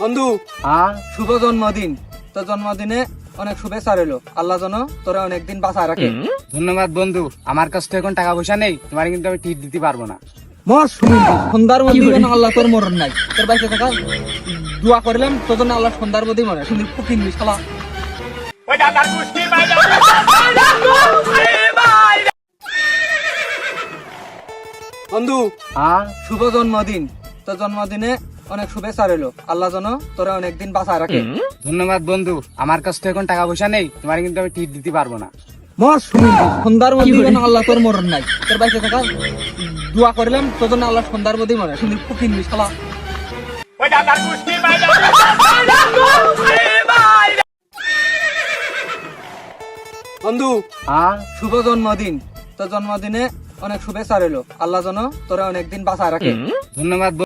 বন্ধু শুভ জন্মদিন। তোর জন্মদিনে অনেক শুভেচ্ছা রইলো। আল্লাহ যেন তোরা অনেকদিন বাঁচায় রাখে। ধন্যবাদ বন্ধু, আমার কাছে তো এখন টাকা পয়সা নেই, তোমার কিন্তু আমি টিপ দিতে পারবো না। মর শুনি সন্ধ্যার মধ্যে যেন আল্লাহ তোর মরণ নাই। তোর বাইকে থাকা দোয়া করলাম তোর জন্য আল্লাহ সন্ধ্যার মধ্যেই মরে শুনি ফুকিন শালা। বন্ধু শুভ জন্মদিন। তোর জন্মদিনে অনেক শুভেচ্ছা রইলো। আল্লাহ যেন তোরা অনেকদিন বাঁচায় রাখে। ধন্যবাদ বন্ধু, আমার কাছে তো এখন টাকা পয়সা নেই, তোমার কিন্তু আমি টিপ দিতে পারবো না। মর শুনি সন্ধ্যার মধ্যে যেন আল্লাহ তোর মরণ নাই। তোর বাইকে থাকা দোয়া করলাম তোর জন্য আল্লাহ সন্ধ্যার মধ্যেই মরে শুনি ফুকিন শালা। বন্ধু শুভ জন্মদিন। তোর জন্মদিনে অনেক শুভেচ্ছা রইলো। আল্লাহ যেন তোরা অনেকদিন বাঁচায় রাখে। ধন্যবাদ।